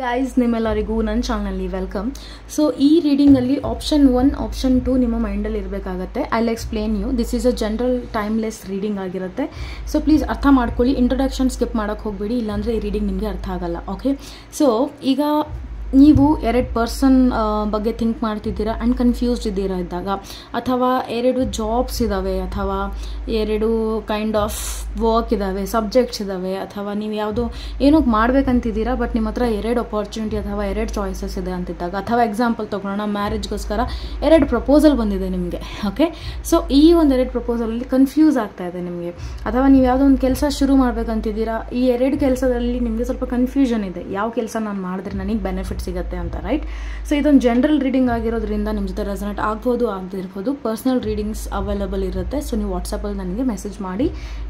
Guys, ನಿಮ್ಮೆಲ್ಲರಿಗೂ ನನ್ನ ಚಾನಲ್ನಲ್ಲಿ ವೆಲ್ಕಮ್. ಸೊ ಈ ರೀಡಿಂಗಲ್ಲಿ ಆಪ್ಷನ್ 1 ಆಪ್ಷನ್ 2 ನಿಮ್ಮ ಮೈಂಡಲ್ಲಿ ಇರಬೇಕಾಗತ್ತೆ. I will explain you. This is a general timeless reading ಆಗಿರುತ್ತೆ. ಸೊ ಪ್ಲೀಸ್ ಅರ್ಥ ಮಾಡ್ಕೊಳ್ಳಿ. ಇಂಟ್ರೊಡಕ್ಷನ್ ಸ್ಕಿಪ್ ಮಾಡೋಕ್ಕೆ ಹೋಗಬೇಡಿ, ಇಲ್ಲಾಂದರೆ ಈ ರೀಡಿಂಗ್ ನಿಮಗೆ ಅರ್ಥ ಆಗಲ್ಲ. ಓಕೆ, ಸೊ ಈಗ ನೀವು 2 ಪರ್ಸನ್ ಬಗ್ಗೆ ಥಿಂಕ್ ಮಾಡ್ತಿದ್ದೀರಾ ಆ್ಯಂಡ್ ಕನ್ಫ್ಯೂಸ್ಡ್ ಇದ್ದೀರಾ ಇದ್ದಾಗ, ಅಥವಾ 2 ಜಾಬ್ಸ್ ಇದ್ದಾವೆ, ಅಥವಾ 2 ಕೈಂಡ್ ಆಫ್ ವರ್ಕ್ ಇದ್ದಾವೆ, ಸಬ್ಜೆಕ್ಟ್ಸ್ ಇದ್ದಾವೆ, ಅಥವಾ ನೀವು ಯಾವುದೋ ಏನೋ ಮಾಡ್ಬೇಕಂತಿದ್ದೀರಾ ಬಟ್ ನಿಮ್ಮ ಹತ್ರ 2 ಅಪಾರ್ಚುನಿಟಿ ಅಥವಾ 2 ಚಾಯ್ಸಸ್ ಇದೆ ಅಂತಿದ್ದಾಗ, ಅಥವಾ ಎಕ್ಸಾಂಪಲ್ ತೊಗೊಳ್ಳೋಣ, ಮ್ಯಾರೇಜ್ಗೋಸ್ಕರ 2 ಪ್ರಪೋಸಲ್ ಬಂದಿದೆ ನಿಮಗೆ. ಓಕೆ, ಸೊ ಈ ಒಂದು 2 ಪ್ರಪೋಸಲಲ್ಲಿ ಕನ್ಫ್ಯೂಸ್ ಆಗ್ತಾ ಇದೆ ನಿಮಗೆ, ಅಥವಾ ನೀವು ಯಾವುದೋ ಒಂದು ಕೆಲಸ ಶುರು ಮಾಡ್ಬೇಕಂತಿದ್ದೀರಾ, ಈ 2 ಕೆಲಸದಲ್ಲಿ ನಿಮಗೆ ಸ್ವಲ್ಪ ಕನ್ಫ್ಯೂಷನ್ ಇದೆ, ಯಾವ ಕೆಲಸ ನಾನು ಮಾಡಿದ್ರೆ ನನಗೆ ಬೆನಿಫಿಟ್ ಸಿಗುತ್ತೆ ಅಂತ. ರೈಟ್, ಸೊ ಇದೊಂದು ಜನರಲ್ ರೀಡಿಂಗ್ ಆಗಿರೋದ್ರಿಂದ ನಿಮ್ಮ ಜೊತೆ ರೆಸನೇಟ್ ಆಗ್ಬೋದು ಆಗದಿರ್ಬೋದು. ಪರ್ಸನಲ್ ರೀಡಿಂಗ್ಸ್ ಅವೈಲಬಲ್ ಇರುತ್ತೆ. ಸೊ ನೀವು ವಾಟ್ಸಪ್ಪಲ್ಲಿ ನನಗೆ ಮೆಸೇಜ್ ಮಾಡಿ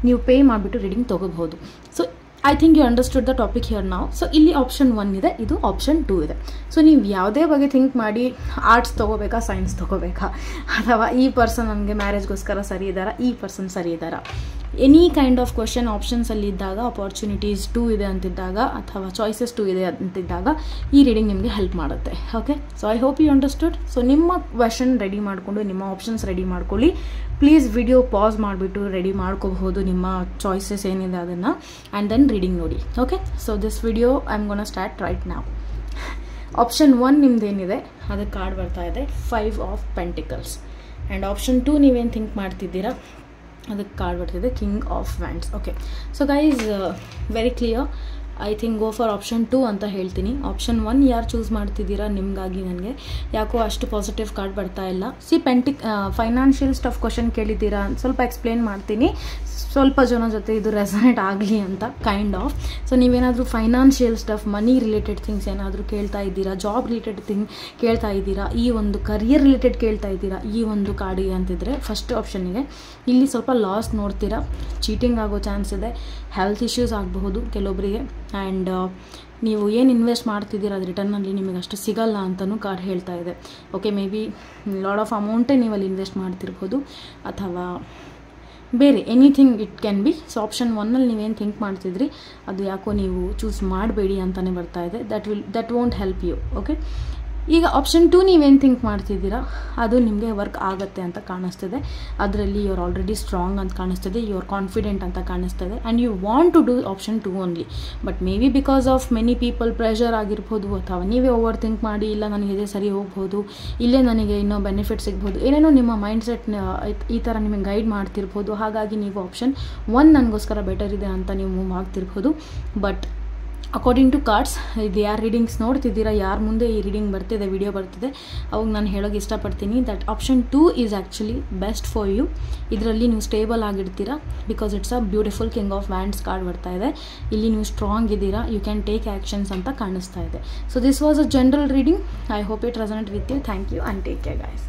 ನೀವು ಪೇ ಮಾಡಿಬಿಟ್ಟು ರೀಡಿಂಗ್ ತೊಗೋಬಹುದು. So I think you understood the topic here ನಾವು. ಸೊ ಇಲ್ಲಿ ಆಪ್ಷನ್ 1 ಇದೆ, ಇದು ಆಪ್ಷನ್ 2 ಇದೆ. ಸೊ ನೀವು ಯಾವುದೇ ಬಗ್ಗೆ ಥಿಂಕ್ ಮಾಡಿ, ಆರ್ಟ್ಸ್ ತೊಗೋಬೇಕಾ, ಸೈನ್ಸ್ ತೊಗೋಬೇಕಾ, ಅಥವಾ ಈ ಪರ್ಸನ್ ನನಗೆ ಮ್ಯಾರೇಜ್ಗೋಸ್ಕರ ಸರಿ ಇದ್ದಾರಾ, ಈ ಪರ್ಸನ್ ಸರಿ ಇದ್ದಾರಾ, ಎನಿ ಕೈಂಡ್ ಆಫ್ ಕ್ವಶನ್ ಆಪ್ಷನ್ಸಲ್ಲಿ ಇದ್ದಾಗ, ಅಪಾರ್ಚುನಿಟೀಸ್ 2 ಇದೆ ಅಂತಿದ್ದಾಗ, ಅಥವಾ ಚಾಯ್ಸಸ್ 2 ಇದೆ ಅಂತಿದ್ದಾಗ ಈ ರೀಡಿಂಗ್ ನಿಮಗೆ ಹೆಲ್ಪ್ ಮಾಡುತ್ತೆ. Okay, so I hope you understood. So ನಿಮ್ಮ ಕ್ವೆಶನ್ ರೆಡಿ ಮಾಡಿಕೊಂಡು, ನಿಮ್ಮ ಆಪ್ಷನ್ಸ್ ರೆಡಿ ಮಾಡ್ಕೊಳ್ಳಿ. ಪ್ಲೀಸ್ ವಿಡಿಯೋ ಪಾಸ್ ಮಾಡಿಬಿಟ್ಟು ರೆಡಿ ಮಾಡ್ಕೋಬಹುದು ನಿಮ್ಮ ಚಾಯ್ಸಸ್ ಏನಿದೆ ಅದನ್ನು, ಆ್ಯಂಡ್ ದೆನ್ ರೀಡಿಂಗ್ ನೋಡಿ. Okay, so this video I am gonna start right now. Option 1 ನಿಮ್ದೇನಿದೆ ಅದಕ್ಕೆ ಕಾರ್ಡ್ ಬರ್ತಾ ಇದೆ 5 ಆಫ್ ಪೆಂಟಿಕಲ್ಸ್, ಆ್ಯಂಡ್ ಆಪ್ಷನ್ 2 ನೀವೇನು ಥಿಂಕ್ ಮಾಡ್ತಿದ್ದೀರಾ ಅದಕ್ಕೆ ಕಾರ್ಡ್ ಬರ್ತಿದೆ king of wands. Okay, so guys, very clear. I think go for option 2 ಅಂತ ಹೇಳ್ತೀನಿ. ಆಪ್ಷನ್ 1 ಯಾರು ಚೂಸ್ ಮಾಡ್ತಿದ್ದೀರಾ, ನಿಮಗಾಗಿ ನನಗೆ ಯಾಕೋ ಅಷ್ಟು ಪಾಸಿಟಿವ್ ಕಾರ್ಡ್ ಬರ್ತಾ ಇಲ್ಲ. ಫೈನಾನ್ಷಿಯಲ್ ಸ್ಟಫ್ ಕ್ವಶನ್ ಕೇಳಿದ್ದೀರಾ, ಸ್ವಲ್ಪ ಎಕ್ಸ್ಪ್ಲೇನ್ ಮಾಡ್ತೀನಿ, ಸ್ವಲ್ಪ ಜನ ಜೊತೆ ಇದು ರೆಸನೇಟ್ ಆಗಲಿ ಅಂತ, ಕೈಂಡ್ ಆಫ್. ಸೊ ನೀವೇನಾದರೂ ಫೈನಾನ್ಷಿಯಲ್ ಸ್ಟಫ್, ಮನಿ ರಿಲೇಟೆಡ್ ಥಿಂಗ್ಸ್ ಏನಾದರೂ ಕೇಳ್ತಾ ಇದ್ದೀರಾ, ಜಾಬ್ ರಿಲೇಟೆಡ್ ಥಿಂಗ್ ಕೇಳ್ತಾ ಇದ್ದೀರಾ, ಈ ಒಂದು ಕರಿಯರ್ ರಿಲೇಟೆಡ್ ಕೇಳ್ತಾ ಇದ್ದೀರಾ, ಈ ಒಂದು ಕಾರ್ಡಿಗೆ ಅಂತಿದ್ರೆ ಫಸ್ಟ್ ಆಪ್ಷನ್ನಿಗೆ ಇಲ್ಲಿ ಸ್ವಲ್ಪ ಲಾಸ್ ನೋಡ್ತೀರಾ, ಚೀಟಿಂಗ್ ಆಗೋ ಚಾನ್ಸ್ ಇದೆ, ಹೆಲ್ತ್ ಇಶ್ಯೂಸ್ ಆಗಬಹುದು ಕೆಲವೊಬ್ಬರಿಗೆ, ಆ್ಯಂಡ್ ನೀವು ಏನು ಇನ್ವೆಸ್ಟ್ ಮಾಡ್ತಿದ್ದೀರ ಅದು ರಿಟರ್ನಲ್ಲಿ ನಿಮಗೆ ಅಷ್ಟು ಸಿಗಲ್ಲ ಅಂತಲೂ ಕಾರ್ಡ್ ಹೇಳ್ತಾ ಇದೆ. Okay, may be lot of ಅಮೌಂಟೇ ನೀವು ಅಲ್ಲಿ ಇನ್ವೆಸ್ಟ್ ಮಾಡ್ತಿರ್ಬೋದು, ಅಥವಾ ಬೇರೆ anything it can be. So option 1ನಲ್ಲಿ ನೀವೇನು ಥಿಂಕ್ ಮಾಡ್ತಿದ್ರಿ ಅದು ಯಾಕೋ ನೀವು ಚೂಸ್ ಮಾಡಬೇಡಿ ಅಂತಲೇ ಬರ್ತಾ ಇದೆ. That won't help you. Okay, ಈಗ ಆಪ್ಷನ್ 2 ನೀವೇನು ಥಿಂಕ್ ಮಾಡ್ತಿದ್ದೀರಾ ಅದು ನಿಮಗೆ ವರ್ಕ್ ಆಗುತ್ತೆ ಅಂತ ಕಾಣಿಸ್ತಿದೆ. ಅದರಲ್ಲಿ ಯು ಆರ್ ಆಲ್ರೆಡಿ ಸ್ಟ್ರಾಂಗ್ ಅಂತ ಕಾಣಿಸ್ತಿದೆ, ಯು ಆರ್ ಕಾನ್ಫಿಡೆಂಟ್ ಅಂತ ಕಾಣಿಸ್ತಿದೆ, and you want to do option 2 only. But may be because of many people pressure ಆಗಿರ್ಬೋದು, ಅಥವಾ ನೀವೇ ಓವರ್ ಥಿಂಕ್ ಮಾಡಿ, ಇಲ್ಲ ನನಗೆ ಇದೇ ಸರಿ ಹೋಗ್ಬೋದು, ಇಲ್ಲೇ ನನಗೆ ಇನ್ನೂ ಬೆನಿಫಿಟ್ ಸಿಗ್ಬೋದು, ಏನೇನೋ ನಿಮ್ಮ ಮೈಂಡ್ಸೆಟ್ ಈ ಥರ ನಿಮಗೆ ಗೈಡ್ ಮಾಡ್ತಿರ್ಬೋದು. ಹಾಗಾಗಿ ನೀವು ಆಪ್ಷನ್ 1 ನನಗೋಸ್ಕರ ಬೆಟರ್ ಇದೆ ಅಂತ ನೀವು ಮೂವ್ ಆಗ್ತಿರ್ಬೋದು. ಬಟ್ ಅಕಾರ್ಡಿಂಗ್ ಟು ಕಾರ್ಡ್ಸ್, ಇದು ಯಾರು ರೀಡಿಂಗ್ಸ್ ನೋಡ್ತಿದ್ದೀರಾ, ಯಾರು ಮುಂದೆ ಈ ರೀಡಿಂಗ್ ಬರ್ತಿದೆ, ವಿಡಿಯೋ ಬರ್ತಿದೆ, ಅವಾಗ ನಾನು ಹೇಳೋಕ್ಕೆ ಇಷ್ಟಪಡ್ತೀನಿ that option 2 is actually best for you. ಇದರಲ್ಲಿ ನೀವು ಸ್ಟೇಬಲ್ ಆಗಿರ್ತೀರಾ, because it's a beautiful king of wands card ಬರ್ತಾ ಇದೆ. ಇಲ್ಲಿ ನೀವು ಸ್ಟ್ರಾಂಗ್ ಇದ್ದೀರಾ, ಯು ಕ್ಯಾನ್ ಟೇಕ್ ಆ್ಯಕ್ಷನ್ಸ್ ಅಂತ ಕಾಣಿಸ್ತಾ ಇದೆ. So this was a general reading. I hope it resonate with you. Thank you and take care guys.